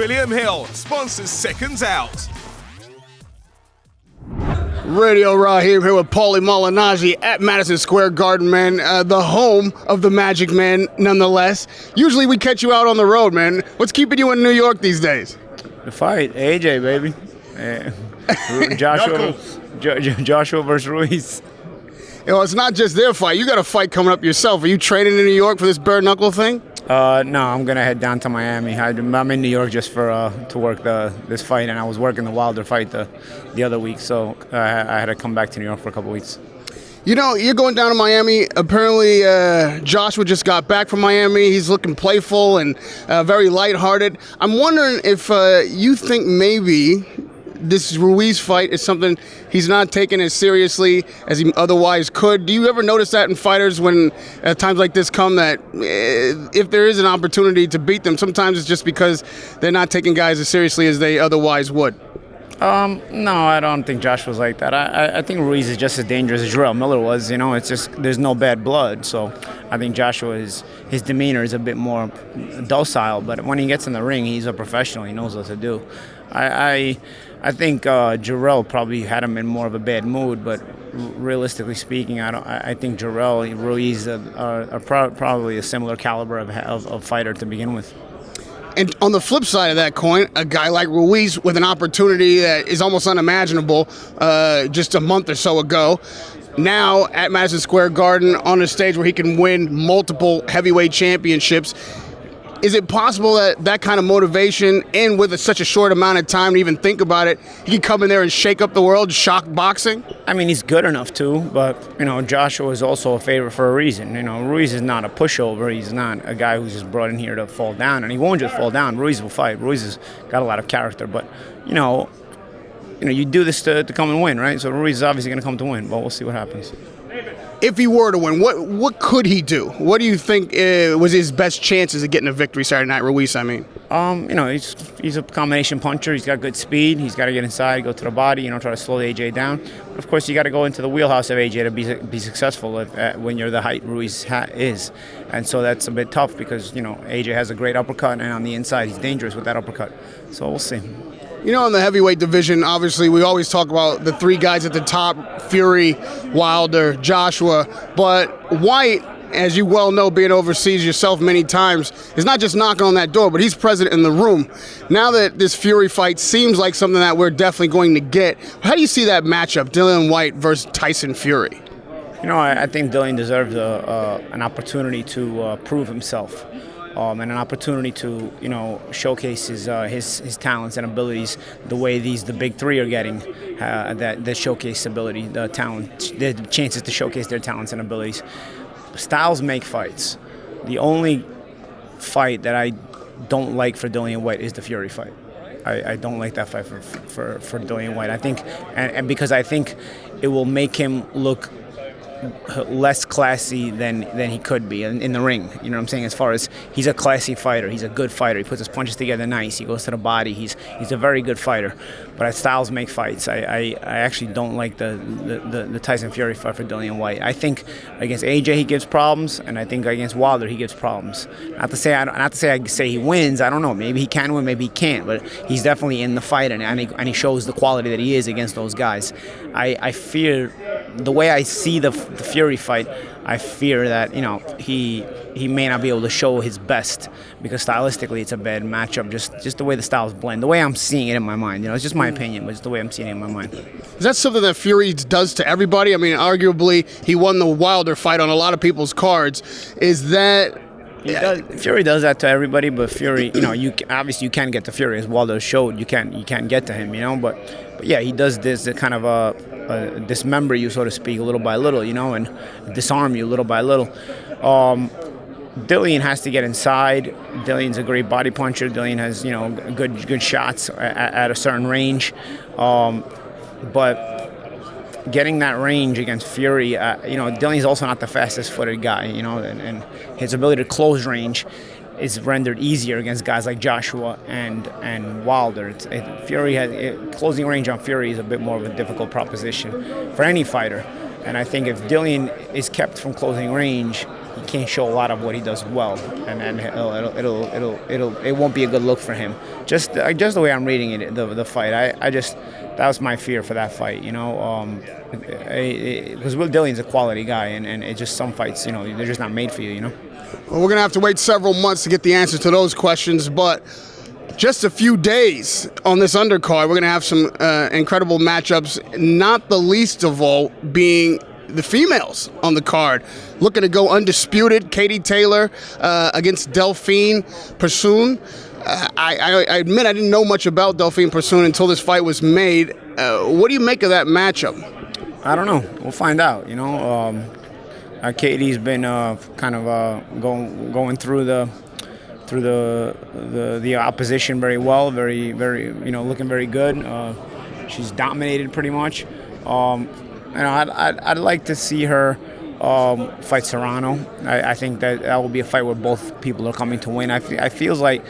William Hill sponsors Seconds Out. Radio Rahim here with Paulie Malingnagggi at Madison Square Garden, man. The home of the Magic Man, nonetheless. Usually we catch you out on the road, man. What's keeping you in New York these days? The fight, AJ, baby. Joshua versus Ruiz. You know, it's not just their fight. You got a fight coming up yourself. Are you training in New York for this bare knuckle thing? No, I'm gonna head down to Miami. I'm in New York just for to work this fight, and I was working the Wilder fight the other week, so I had to come back to New York for a couple weeks. You know, you're going down to Miami. Apparently, Joshua just got back from Miami. He's looking playful and very lighthearted. I'm wondering if you think maybe this Ruiz fight is something he's not taking as seriously as he otherwise could. Do you ever notice that in fighters when times like this come, that if there is an opportunity to beat them, sometimes it's just because they're not taking guys as seriously as they otherwise would? No, I don't think Josh was like that. I think Ruiz is just as dangerous as Jarrell Miller was. You know, it's just there's no bad blood. So I think Joshua his demeanor is a bit more docile. But when he gets in the ring, he's a professional. He knows what to do. I think Jarrell probably had him in more of a bad mood. But realistically speaking, I think Jarrell and Ruiz are probably a similar caliber of fighter to begin with. And on the flip side of that coin, a guy like Ruiz with an opportunity that is almost unimaginable just a month or so ago, now at Madison Square Garden on a stage where he can win multiple heavyweight championships. Is it possible that that kind of motivation, and with such a short amount of time to even think about it, he can come in there and shake up the world, shock boxing? I mean, he's good enough to, but, you know, Joshua is also a favorite for a reason. You know, Ruiz is not a pushover. He's not a guy who's just brought in here to fall down, and he won't just fall down. Ruiz will fight. Ruiz has got a lot of character, but, you know, you do this to come and win, right? So Ruiz is obviously going to come to win, but we'll see what happens. If he were to win, what could he do? What do you think was his best chances of getting a victory Saturday night, Ruiz, I mean? You know, he's a combination puncher. He's got good speed. He's got to get inside, go to the body, you know, try to slow AJ down. But of course, you got to go into the wheelhouse of AJ to be successful when you're the height Ruiz is. And so that's a bit tough because, you know, AJ has a great uppercut, and on the inside, he's dangerous with that uppercut. So we'll see. You know, in the heavyweight division, obviously, we always talk about the three guys at the top, Fury, Wilder, Joshua. But Whyte, as you well know, being overseas yourself many times, is not just knocking on that door, but he's present in the room. Now that this Fury fight seems like something that we're definitely going to get, how do you see that matchup, Dillian Whyte versus Tyson Fury? You know, I think Dillian deserves an opportunity to prove himself. And an opportunity to, you know, showcase his talents and abilities the way the big three are getting that showcase ability, the talent, the chances to showcase their talents and abilities. Styles make fights. The only fight that I don't like for Dillian Whyte is the Fury fight. I don't like that fight for Dillian Whyte. I think, and because I think it will make him look less classy than he could be in the ring. You know what I'm saying? As far as he's a classy fighter, he's a good fighter. He puts his punches together nice. He goes to the body. He's a very good fighter. But Styles make fights. I actually don't like the Tyson Fury fight for Dillian Whyte. I think against AJ he gives problems, and I think against Wilder he gives problems. Not to say he wins. I don't know. Maybe he can win. Maybe he can't. But he's definitely in the fight, and he shows the quality that he is against those guys. I fear. The way I see the Fury fight, I fear that, you know, he may not be able to show his best because stylistically it's a bad matchup. Just the way the styles blend, the way I'm seeing it in my mind. You know, it's just my opinion, but it's the way I'm seeing it in my mind. Is that something that Fury does to everybody? I mean, arguably he won the Wilder fight on a lot of people's cards. Is that? Fury does that to everybody, but Fury, you know, you can get to Fury, as Wilder showed. You can't get to him, you know. But yeah, he does this kind of dismember you, so to speak, little by little, you know, and disarm you little by little. Dillian has to get inside. Dillian's a great body puncher. Dillian has, you know, good shots at a certain range, but getting that range against Fury, you know, Dillian's also not the fastest-footed guy, you know, and his ability to close range is rendered easier against guys like Joshua and Wilder. Fury has closing range on Fury is a bit more of a difficult proposition for any fighter, and I think if Dillian is kept from closing range, he can't show a lot of what he does well, and it won't be a good look for him. Just the way I'm reading it, the fight. That was my fear for that fight, because Will Dillian's a quality guy, and it's just some fights, they're just not made for you, Well, we're going to have to wait several months to get the answers to those questions, but just a few days on this undercard, we're going to have some incredible matchups, not the least of all being the females on the card. Looking to go undisputed, Katie Taylor against Delphine Persoon. I admit I didn't know much about Delphine Persoon until this fight was made. What do you make of that matchup? I don't know. We'll find out, Katie's been kind of going through the opposition very well, very looking very good. She's dominated pretty much. I'd like to see her fight Serrano. I think that will be a fight where both people are coming to win. I feel like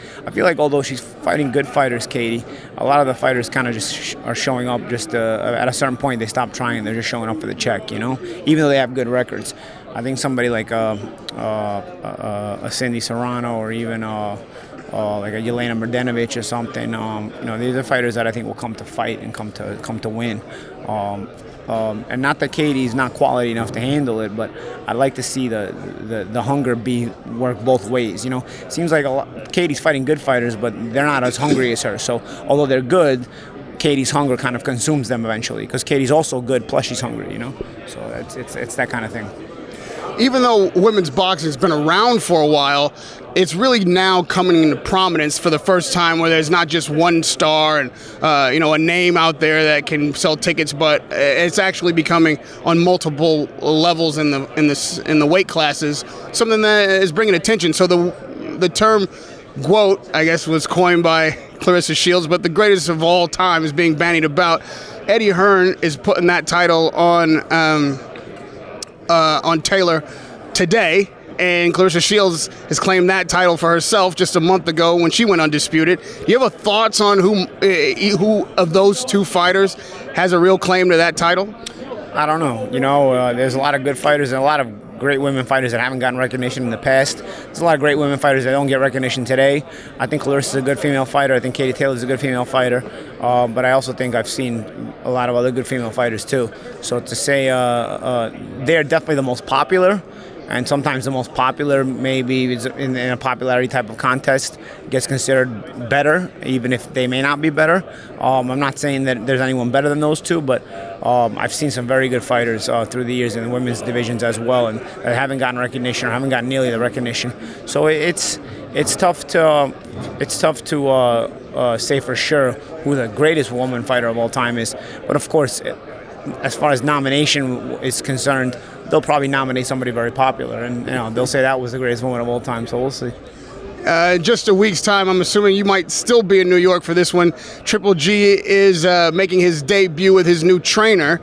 although she's fighting good fighters, Katie, a lot of the fighters kind of just are showing up just at a certain point they stop trying. They're just showing up for the check, even though they have good records. I think somebody like a Cindy Serrano or even like a Yelena Mrdenovic or something. These are fighters that I think will come to fight and come to win. And not that Katie's not quality enough to handle it, but I'd like to see the hunger work both ways. Seems like Katie's fighting good fighters, but they're not as hungry as her. So although they're good, Katie's hunger kind of consumes them eventually, because Katie's also good, plus she's hungry. So it's that kind of thing. Even though women's boxing has been around for a while, it's really now coming into prominence for the first time, where there's not just one star and a name out there that can sell tickets, but it's actually becoming on multiple levels in the weight classes, something that is bringing attention. So the term GWOAT, I guess, was coined by Clarissa Shields, but the greatest of all time is being bandied about. Eddie Hearn is putting that title on Taylor today, and Clarissa Shields has claimed that title for herself just a month ago when she went undisputed. Do you have thoughts on who of those two fighters has a real claim to that title? I don't know. There's a lot of good fighters and a lot of great women fighters that haven't gotten recognition in the past. There's a lot of great women fighters that don't get recognition today. I think Clarissa's a good female fighter. I think Katie Taylor's a good female fighter. But I also think I've seen a lot of other good female fighters too. So to say they're definitely the most popular, and sometimes the most popular maybe is in a popularity type of contest gets considered better, even if they may not be better. I'm not saying that there's anyone better than those two, but I've seen some very good fighters through the years in the women's divisions as well, and that haven't gotten recognition or haven't gotten nearly the recognition. So it's tough to say for sure who the greatest woman fighter of all time is. But of course, as far as nomination is concerned, they'll probably nominate somebody very popular, and they'll say that was the greatest woman of all time. So we'll see. Just a week's time, I'm assuming you might still be in New York for this one. Triple G is making his debut with his new trainer,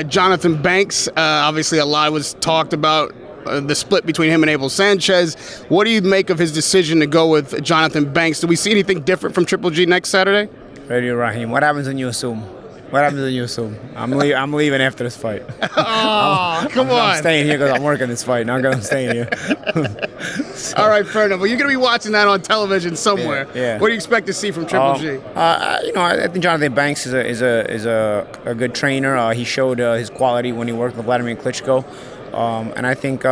Jonathan Banks. Obviously, a lot was talked about the split between him and Abel Sanchez. What do you make of his decision to go with Jonathan Banks? Do we see anything different from Triple G next Saturday? Radio Rahim, what happens when you assume? What happens when you assume? I'm leaving after this fight. Oh, come on. I'm staying here because I'm working this fight. Not because I'm staying here. So. All right, fair enough. Well, you're going to be watching that on television somewhere. Yeah. What do you expect to see from Triple G? I think Jonathan Banks is a good trainer. He showed his quality when he worked with Vladimir Klitschko, and I think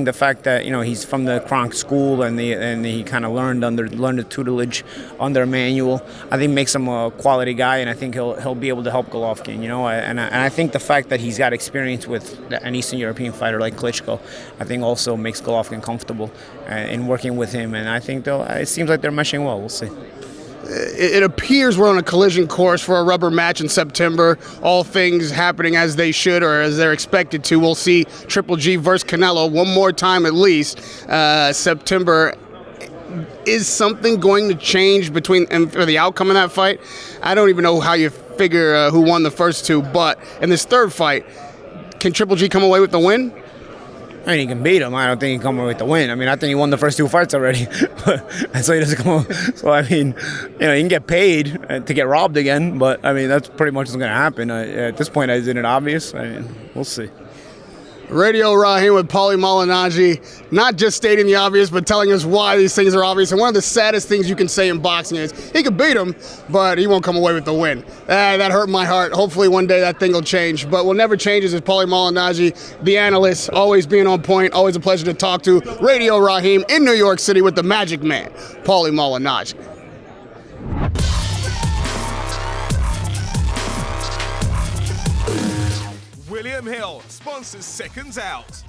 the fact that he's from the Kronk school and he kind of learned the tutelage under Emmanuel, I think makes him a quality guy, and I think he'll be able to help Golovkin. And I think the fact that he's got experience with an Eastern European fighter like Klitschko, I think also makes Golovkin comfortable in working with him, and I think it seems like they're meshing well. We'll see. It appears we're on a collision course for a rubber match in September. All things happening as they should or as they're expected to. We'll see Triple G versus Canelo one more time at least. September. Is something going to change for the outcome of that fight? I don't even know how you figure who won the first two, but in this third fight, can Triple G come away with the win? I mean, he can beat him. I don't think he can come away with the win. I mean, I think he won the first two fights already. So he doesn't come away. So, I mean, he can get paid to get robbed again. But, I mean, that's pretty much what's going to happen. At this point, isn't it obvious? I mean, we'll see. Radio Rahim with Paulie Malignaggi, not just stating the obvious, but telling us why these things are obvious. And one of the saddest things you can say in boxing is he could beat him, but he won't come away with the win. That hurt my heart. Hopefully one day that thing will change. But what never changes is Paulie Malignaggi, the analyst, always being on point, always a pleasure to talk to. Radio Rahim in New York City with the Magic Man, Paulie Malignaggi. William Hill sponsors Seconds Out.